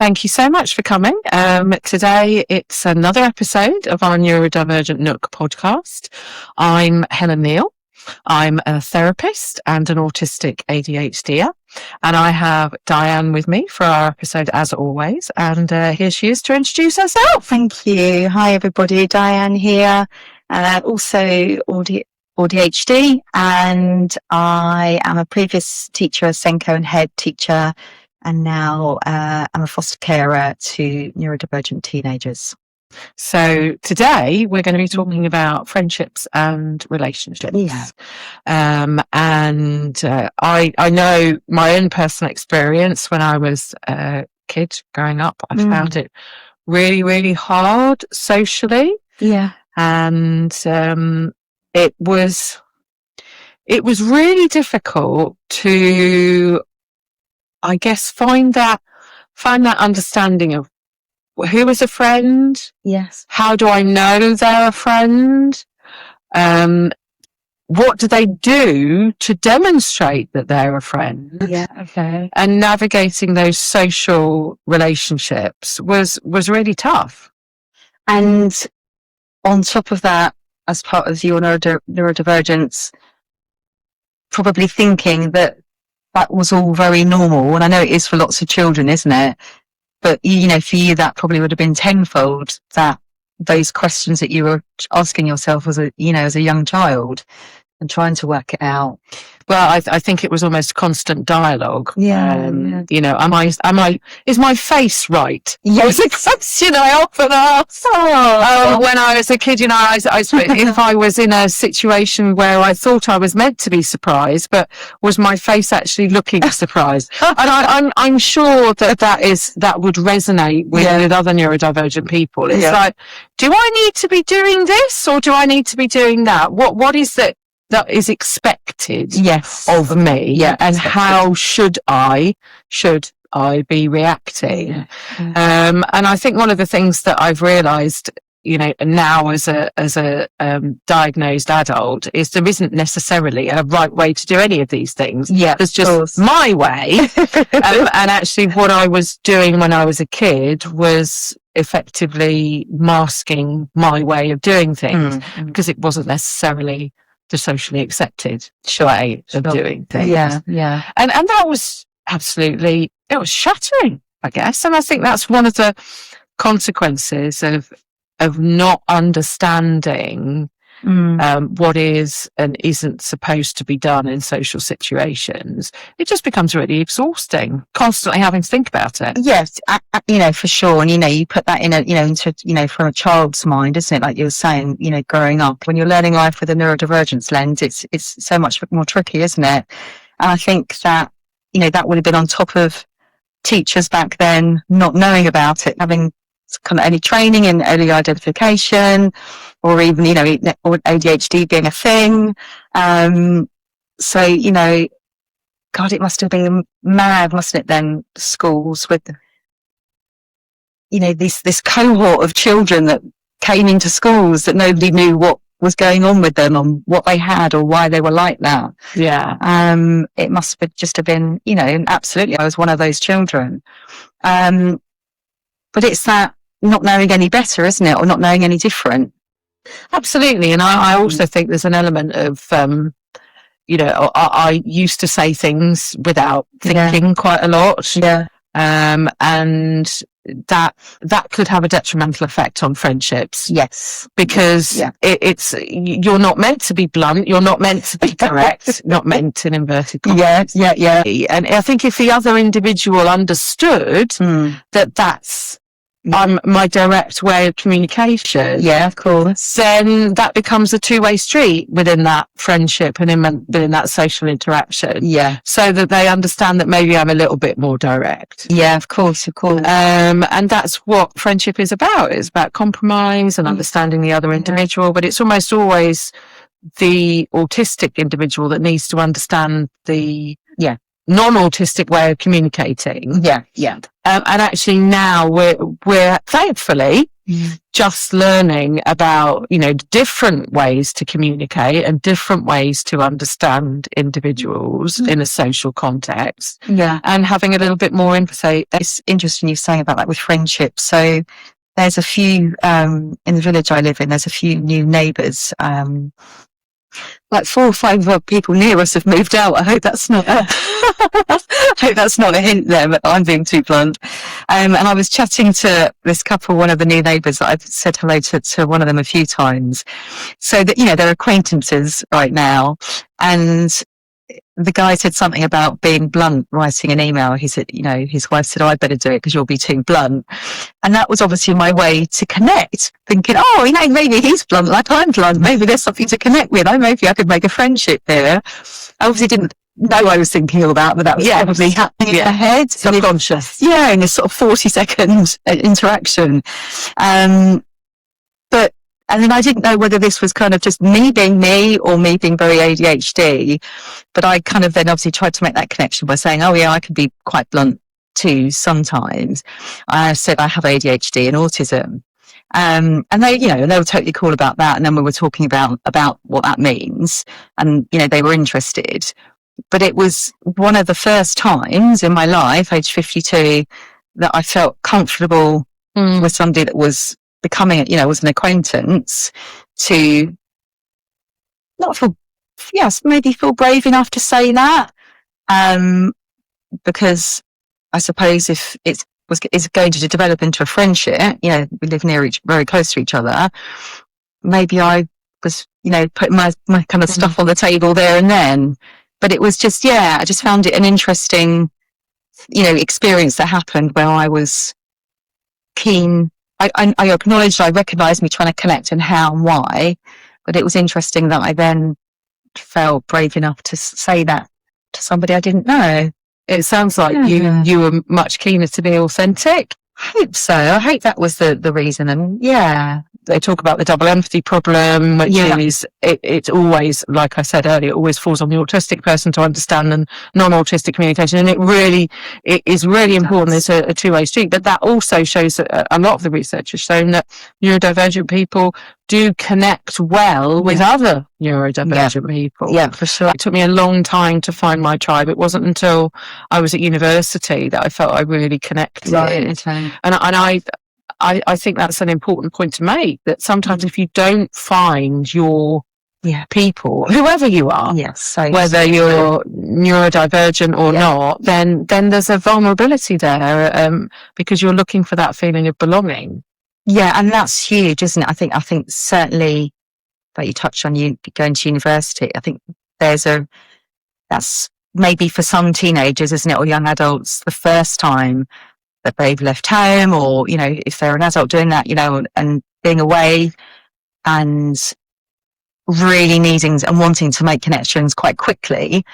Thank you so much for coming. Today it's another episode of our Neurodivergent Nook podcast. I'm Helen Neal. I'm a therapist and an autistic ADHDer, and I have Diane with me for our episode as always. And here she is to introduce herself. Thank you. Hi everybody, Diane here. Also ADHD, and I am a previous teacher, a Senko and head teacher, and now I'm a foster carer to neurodivergent teenagers. So today we're going to be talking about friendships and relationships. Yeah. I know my own personal experience when I was a kid growing up. I found it really, really hard socially. Yeah. And it was really difficult to, I guess, find that understanding of who is a friend. Yes. How do I know they're a friend? What do they do to demonstrate that they're a friend? Yeah. Okay. And navigating those social relationships was really tough. And on top of that, as part of your neurodivergence, probably thinking that was all very normal. And I know it is for lots of children, isn't it? But, for you, that probably would have been tenfold, that those questions that you were asking yourself as a young child and trying to work it out. Well, I think it was almost constant dialogue. Yeah. Is my face right? Yes. Was a question I often asked. When I was a kid, if I was in a situation where I thought I was meant to be surprised, but was my face actually looking surprised? And I'm sure that would resonate with other neurodivergent people. It's like, do I need to be doing this or do I need to be doing that? What is it that is expected of me? Yeah. And how should I be reacting? Yeah. And I think one of the things that I've realized, now as a diagnosed adult, is there isn't necessarily a right way to do any of these things. Yeah. There's just my way. And actually what I was doing when I was a kid was effectively masking my way of doing things because it wasn't necessarily the socially accepted way of doing things. Yeah, yeah. And that was absolutely, it was shattering, I guess. And I think that's one of the consequences of not understanding what is and isn't supposed to be done in social situations. It just becomes really exhausting, constantly having to think about it. Yes, for sure. And, you put that into, from a child's mind, isn't it? Like you were saying, growing up, when you're learning life with a neurodivergence lens, it's so much more tricky, isn't it? And I think that, that would have been on top of teachers back then not knowing about it, having kind of any training in early identification, or even, or ADHD being a thing. So, God, it must have been mad, mustn't it then, schools with, this cohort of children that came into schools that nobody knew what was going on with them and what they had or why they were like that. Yeah. It must have just have been, absolutely, I was one of those children. But it's that not knowing any better, isn't it? Or not knowing any different. Absolutely. And I also think there's an element of, I used to say things without thinking quite a lot. Yeah. And that could have a detrimental effect on friendships. Yes. Because you're not meant to be blunt. You're not meant to be correct. Not meant in inverted commas. Yeah. And I think if the other individual understood that's my direct way of communication. Yeah, of course. Then that becomes a two-way street within that friendship and within that social interaction. Yeah. So that they understand that maybe I'm a little bit more direct. Yeah, of course. And that's what friendship is about. It's about compromise and understanding the other individual, but it's almost always the autistic individual that needs to understand the non-autistic way of communicating. Yeah. And actually now we're thankfully, just learning about, different ways to communicate and different ways to understand individuals in a social context. Yeah. And having a little bit more empathy. It's interesting you're saying about that with friendships. So there's a few, in the village I live in, there's a few new neighbours, like 4 or 5 people near us have moved out. I hope that's not a hint there, but I'm being too blunt. And I was chatting to this couple, one of the new neighbours that I've said hello to one of them a few times. So that, they're acquaintances right now. And the guy said something about being blunt, writing an email. He said, his wife said, "Oh, I better do it because you'll be too blunt." And that was obviously my way to connect, thinking, oh, maybe he's blunt like I'm blunt. Maybe there's something to connect with. Maybe I could make a friendship here. I obviously didn't know I was thinking all that, but that was probably happening in my head. Subconscious. In a sort of 40-second interaction. And then I didn't know whether this was kind of just me being me or me being very ADHD. But I kind of then obviously tried to make that connection by saying, oh yeah, I can be quite blunt too sometimes. I said I have ADHD and autism. And they, they were totally cool about that. And then we were talking about what that means. And, they were interested. But it was one of the first times in my life, age 52, that I felt comfortable with somebody that was becoming, was an acquaintance, to not feel, maybe feel brave enough to say that. Because I suppose if it's going to develop into a friendship, we live very close to each other, maybe I was, putting my kind of stuff on the table there and then. But it was just, I just found it an interesting, experience that happened where I was keen. I acknowledged, I recognised me trying to connect and how and why, but it was interesting that I then felt brave enough to say that to somebody I didn't know. It sounds like you were much keener to be authentic. I hope so. I hope that was the reason. And they talk about the double empathy problem, which is, it's always, like I said earlier, it always falls on the autistic person to understand and non-autistic communication. And it is really important. It's a two-way street. But that also shows that a lot of the research has shown that neurodivergent people do connect well with other neurodivergent people. Yeah, for sure. It took me a long time to find my tribe. It wasn't until I was at university that I felt I really connected. Right. And I think that's an important point to make, that sometimes if you don't find your people, whoever you are, whether you're neurodivergent or not, then there's a vulnerability there, because you're looking for that feeling of belonging. Yeah, and that's huge, isn't it? I think certainly that you touched on going to university. I think that's maybe for some teenagers, isn't it, or young adults, the first time that they've left home, or, if they're an adult doing that, and being away and really needing and wanting to make connections quite quickly,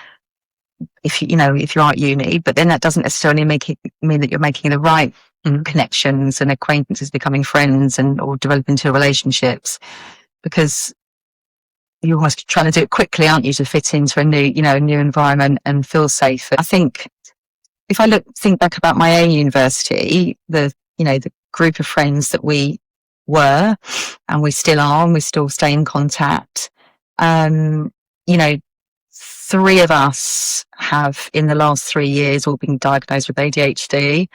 if you're at uni, but then that doesn't necessarily mean that you're making the right connections and acquaintances, becoming friends or developing into relationships, because you're almost trying to do it quickly, aren't you, to fit into a new environment and feel safe. I think if I think back about my own university, the group of friends that we were, and we still are, and we still stay in contact, 3 of us have in the last 3 years all been diagnosed with ADHD, and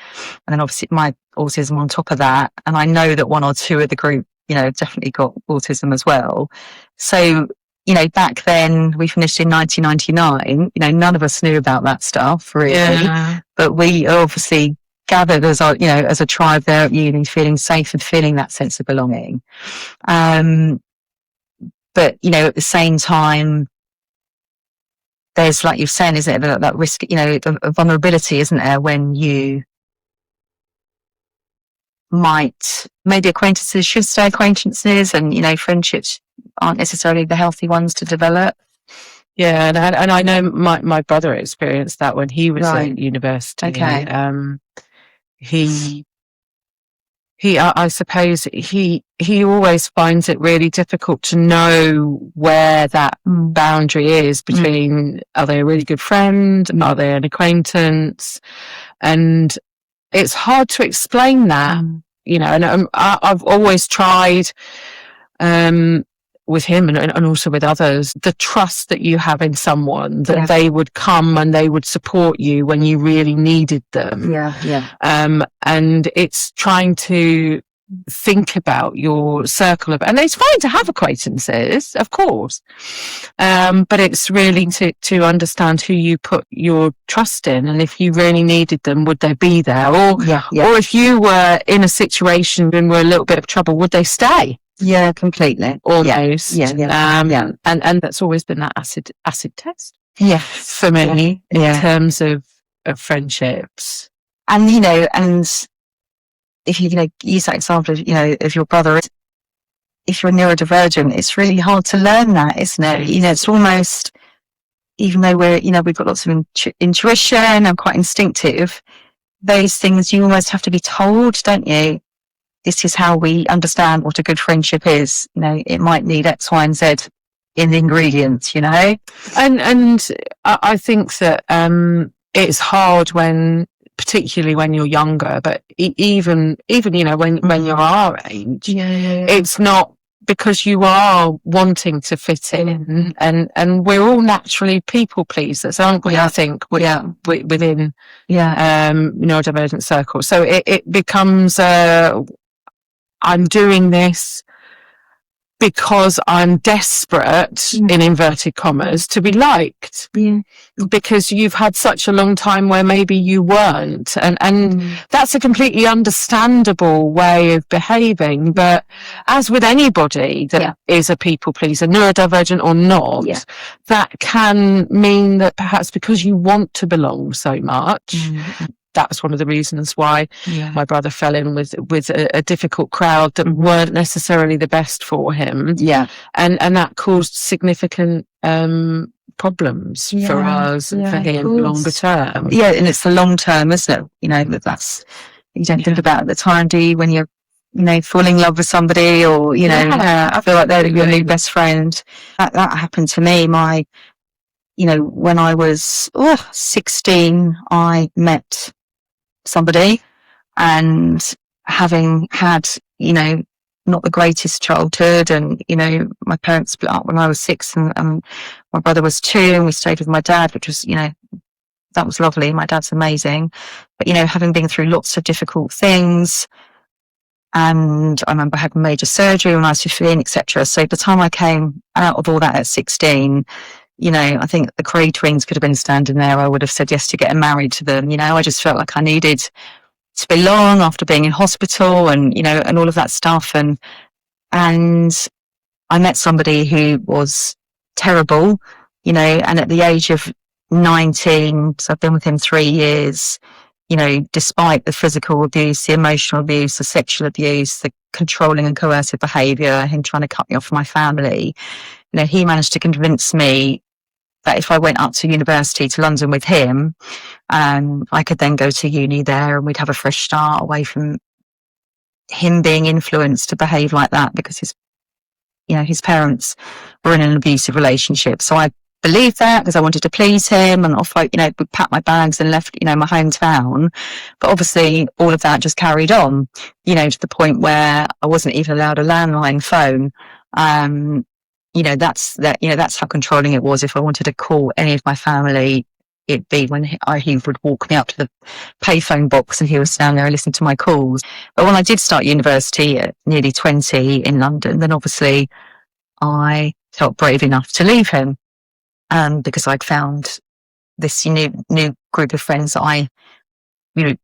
then obviously my autism on top of that. And I know that 1 or 2 of the group, definitely got autism as well. So, back then we finished in 1999, none of us knew about that stuff really, but we obviously gathered as a tribe there at uni, feeling safe and feeling that sense of belonging. But, at the same time, there's, like you're saying, isn't it, that risk, of vulnerability, isn't there, when you maybe acquaintances should stay acquaintances, and, friendships aren't necessarily the healthy ones to develop. Yeah, and I know my brother experienced that when he was at university. Okay. I suppose he always finds it really difficult to know where that boundary is between, are they a really good friend? Are they an acquaintance? And it's hard to explain that, and I've always tried, with him and also with others, the trust that you have in someone, that they would come and they would support you when you really needed them. And it's trying to think about your circle of, and it's fine to have acquaintances, of course, but it's really to understand who you put your trust in, and if you really needed them, would they be there, or if you were in a situation and were a little bit of trouble, would they stay? Yeah, completely. Almost. And that's always been that acid test. Yes. For me, in terms of friendships. And, and if you, use that example of, of your brother, if you're neurodivergent, it's really hard to learn that, isn't it? It's almost, even though we've got lots of intuition and quite instinctive, those things you almost have to be told, don't you? This is how we understand what a good friendship is. It might need X, Y, and Z in the ingredients, And I think that it's hard particularly when you're younger, but even when you're our age, it's not, because you are wanting to fit in, and we're all naturally people pleasers, aren't we? I think within neurodivergent circles. So it becomes I'm doing this because I'm desperate, in inverted commas, to be liked. Because you've had such a long time where maybe you weren't. And that's a completely understandable way of behaving. But as with anybody that is a people pleaser, neurodivergent or not, that can mean that perhaps because you want to belong so much, that's one of the reasons why my brother fell in with a difficult crowd that weren't necessarily the best for him. And that caused significant problems for us and for him longer term. And it's the long term, isn't it? That's, you don't think about at the time, do you, when you're, falling in love with somebody, or, I feel like they're your new best friend. That happened to me. When I was 16, I met somebody, and having had, not the greatest childhood, and, my parents split up when I was 6, and my brother was 2, and we stayed with my dad, which was, that was lovely. My dad's amazing. But, having been through lots of difficult things, and I remember having major surgery when I was 15, etc. So by the time I came out of all that at 16, I think the Cray twins could have been standing there. I would have said yes to getting married to them. I just felt like I needed to belong after being in hospital, and, and all of that stuff. And I met somebody who was terrible, and at the age of 19, so I've been with him 3 years, despite the physical abuse, the emotional abuse, the sexual abuse, the controlling and coercive behaviour, him trying to cut me off from my family, he managed to convince me that if I went up to university to London with him, I could then go to uni there, and we'd have a fresh start away from him being influenced to behave like that, because his parents were in an abusive relationship. So I believed that because I wanted to please him, and off I, we packed my bags and left, my hometown. But obviously all of that just carried on, to the point where I wasn't even allowed a landline phone. That's how controlling it was. If I wanted to call any of my family, it'd be when he would walk me up to the payphone box, and he was down there and listening to my calls. But when I did start university at nearly 20 in London, then obviously I felt brave enough to leave him, because I'd found this new group of friends that I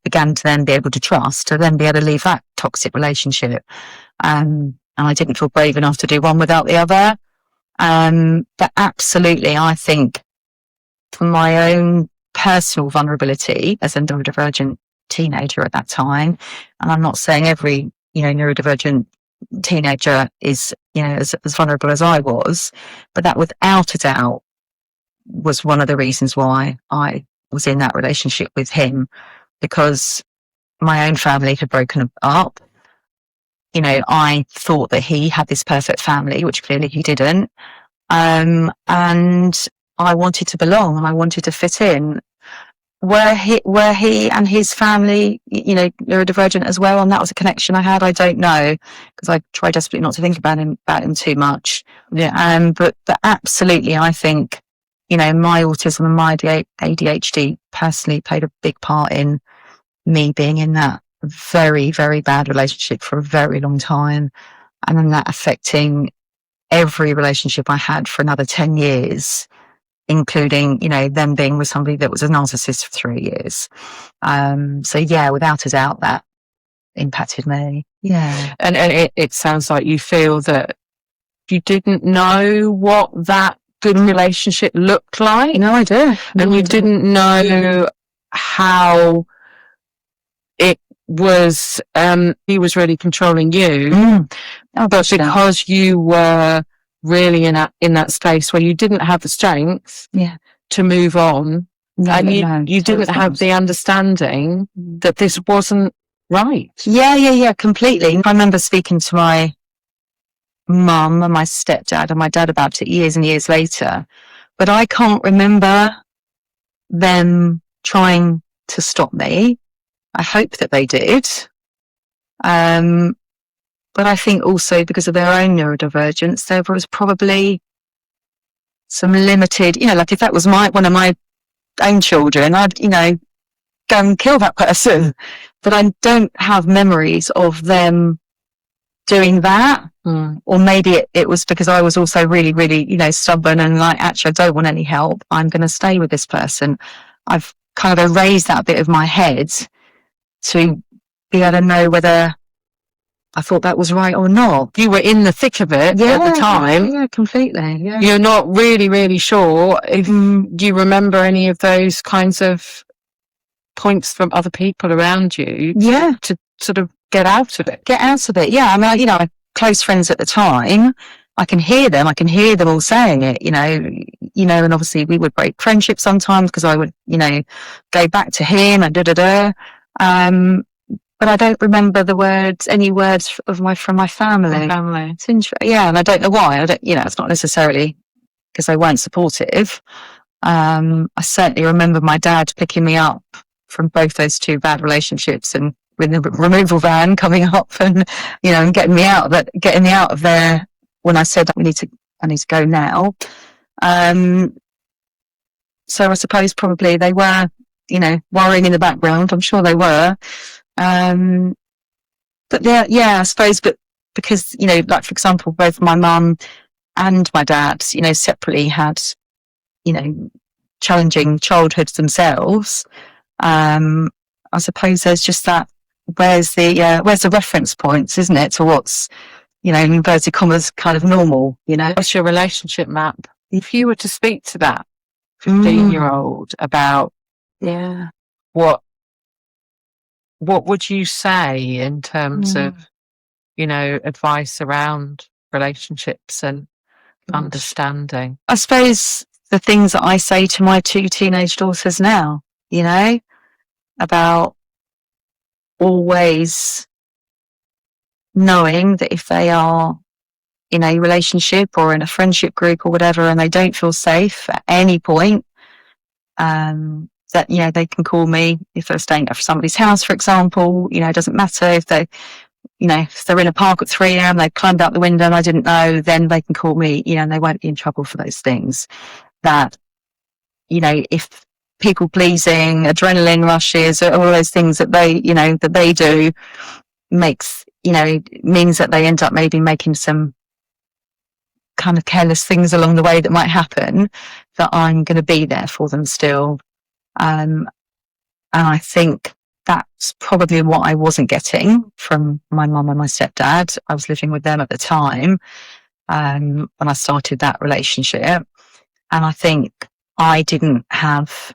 began to then be able to trust, to then be able to leave that toxic relationship. And I didn't feel brave enough to do one without the other. But absolutely, I think from my own personal vulnerability as a neurodivergent teenager at that time, and I'm not saying every, neurodivergent teenager is, as vulnerable as I was, but that without a doubt was one of the reasons why I was in that relationship with him, because my own family had broken up. I thought that he had this perfect family, which clearly he didn't. And I wanted to belong, and I wanted to fit in were he and his family, neurodivergent as well, and that was a connection I had? I don't know, because I try desperately not to think about him too much. Yeah. But absolutely, I think, my autism and my ADHD personally played a big part in me being in that very, very bad relationship for a very long time, and then that affecting every relationship I had for another 10 years, including, them being with somebody that was a narcissist for 3 years. So yeah, without a doubt, that impacted me. Yeah. And it sounds like you feel that you didn't know what that good relationship looked like. No idea. And you didn't know how it was, he was really controlling you. But because you were really in that space where you didn't have the strength to move on, and you didn't have the understanding that this wasn't right. Yeah, completely. I remember speaking to my mum and my stepdad and my dad about it years and years later, but I can't remember them trying to stop me. I hope that they did. But I think also because of their own neurodivergence, there was probably some limited, like if that was one of my own children, I'd, go and kill that person. But I don't have memories of them doing that. Or maybe it was because I was also really, really, stubborn and like, actually, I don't want any help. I'm going to stay with this person. I've kind of erased that bit of my head to be able to know whether I thought that was right or not. You were in the thick of it at the time. Yeah, completely. Yeah. You're not really, really sure if you remember any of those kinds of points from other people around you. Yeah. To sort of get out of it. Yeah. I mean, my close friends at the time, I can hear them all saying it, and obviously we would break friendships sometimes because I would, go back to him and but I don't remember any words from my family. It's interesting. Yeah, and I don't know why. It's not necessarily because they weren't supportive. I certainly remember my dad picking me up from both those two bad relationships and with the removal van coming up and, and getting me out of there when I said I need to go now. So I suppose probably they were, worrying in the background. I'm sure they were. But I suppose, but because, like for example, both my mum and my dad, separately had, challenging childhoods themselves. I suppose there's just that, where's the reference points, isn't it, to what's, in inverted commas, kind of normal, What's your relationship map? If you were to speak to that 15-year-old about what would you say in terms of, advice around relationships and understanding? I suppose the things that I say to my 2 teenage daughters now, about always knowing that if they are in a relationship or in a friendship group or whatever and they don't feel safe at any point, that, they can call me if they're staying at somebody's house, for example. It doesn't matter if they, if they're in a park at 3 a.m, they've climbed out the window and I didn't know, then they can call me, and they won't be in trouble for those things. That, if people pleasing, adrenaline rushes, all those things that they, that they do makes, means that they end up maybe making some kind of careless things along the way that might happen, that I'm going to be there for them still. And I think that's probably what I wasn't getting from my mum and my stepdad. I was living with them at the time, when I started that relationship. And I think I didn't have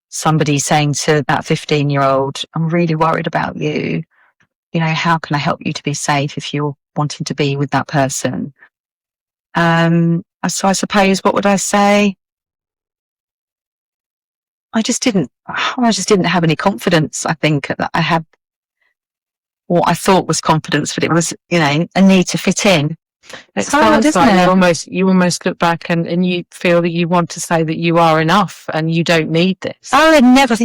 somebody saying to that 15-year-old, I'm really worried about you. How can I help you to be safe if you're wanting to be with that person? So I suppose, what would I say? I just didn't have any confidence. I think that I had what I thought was confidence, but it was, a need to fit in. It sounds like you almost look back and you feel that you want to say that you are enough and you don't need this. Oh, I never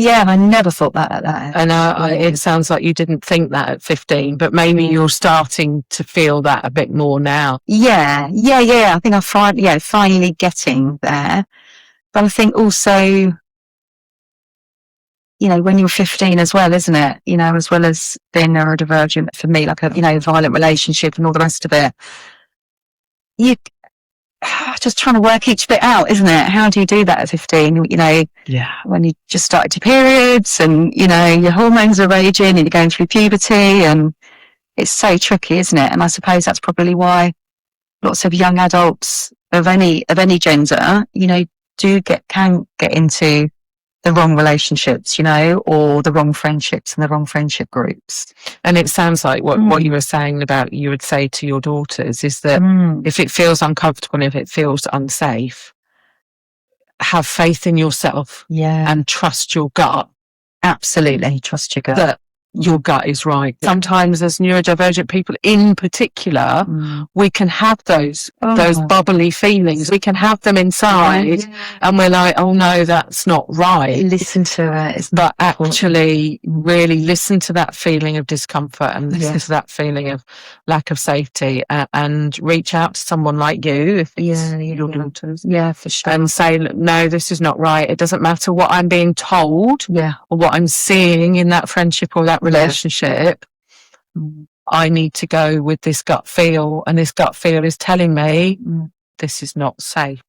thought that at that age. And it sounds like you didn't think that at 15, but maybe you're starting to feel that a bit more now. Yeah. I think I'm finally getting there. But I think also, when you're 15 as well, isn't it? As well as being neurodivergent for me, like a, violent relationship and all the rest of it. You just trying to work each bit out, isn't it? How do you do that at 15? When you just started your periods and, your hormones are raging and you're going through puberty, and it's so tricky, isn't it? And I suppose that's probably why lots of young adults of any gender, can get into the wrong relationships, or the wrong friendships and the wrong friendship groups. And it sounds like what you were saying about you would say to your daughters is that if it feels uncomfortable and if it feels unsafe, have faith in yourself and trust your gut. Absolutely, trust your gut. That your gut is right. Sometimes as neurodivergent people in particular, we can have those bubbly feelings. We can have them inside and we're like, oh no, that's not right. Listen to it. But actually really listen to that feeling of discomfort and listen to that feeling of lack of safety and reach out to someone like you, if it's your daughters. Yeah, for sure. And say, no, this is not right. It doesn't matter what I'm being told or what I'm seeing in that friendship or that relationship. I need to go with this gut feel, and this gut feel is telling me this is not safe.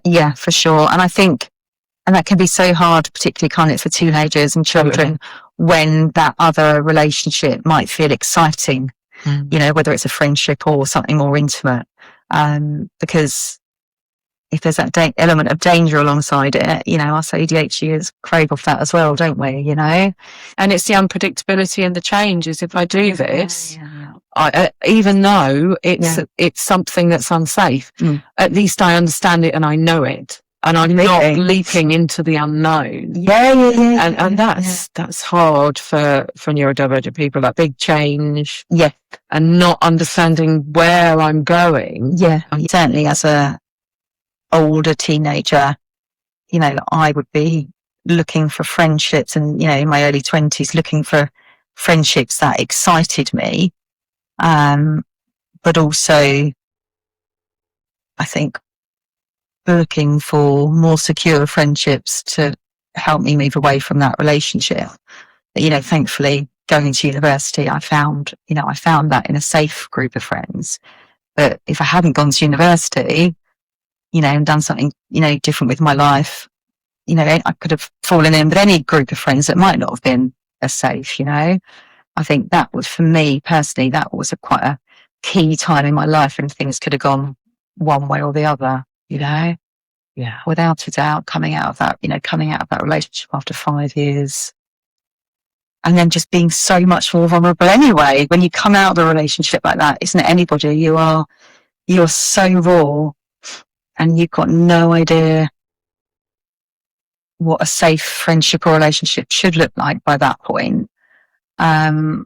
Yeah, for sure. And I think, and that can be so hard, particularly kind of for teenagers and children, when that other relationship might feel exciting, whether it's a friendship or something more intimate, because if there's that element of danger alongside it, us ADHDers crave off that as well, don't we? And it's the unpredictability and the changes. If I do this, even though it's something that's unsafe, at least I understand it and I know it, and I'm not leaping into the unknown. And that's hard for neurodivergent people. That big change, and not understanding where I'm going. Certainly as a older teenager, I would be looking for friendships, and in my early 20s looking for friendships that excited me, but also I think looking for more secure friendships to help me move away from that relationship. But, thankfully going to university, I found that in a safe group of friends. But if I hadn't gone to university, and done something, different with my life, I could have fallen in with any group of friends that might not have been as safe, I think that was, for me personally, that was quite a key time in my life when things could have gone one way or the other, without a doubt, coming out of that relationship after 5 years. And then just being so much more vulnerable anyway, when you come out of a relationship like that, isn't it? Anybody, you're so raw. And you've got no idea what a safe friendship or relationship should look like by that point. That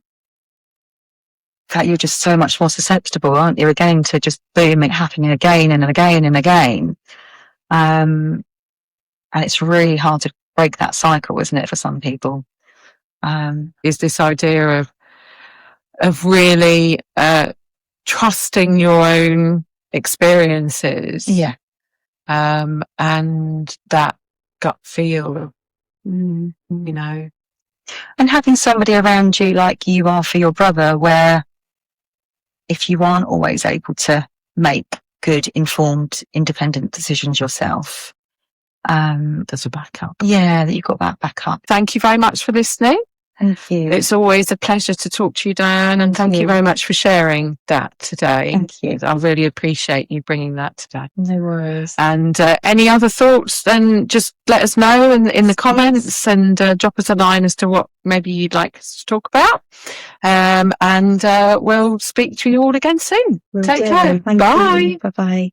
you're just so much more susceptible, aren't you? Again, to just boom, it happening again and again and again. And it's really hard to break that cycle, isn't it, for some people? Is this idea of really trusting your own experiences, and that gut feel of, and having somebody around you like you are for your brother, where if you aren't always able to make good, informed, independent decisions yourself, there's a backup. That you've got that backup. Thank you very much for listening. Thank you. It's always a pleasure to talk to you, Diane, and thank you very much for sharing that today. Thank you. I really appreciate you bringing that today. No worries. And any other thoughts, then just let us know in the comments, and drop us a line as to what maybe you'd like us to talk about. And we'll speak to you all again soon. Take care. Bye. Bye. Bye-bye.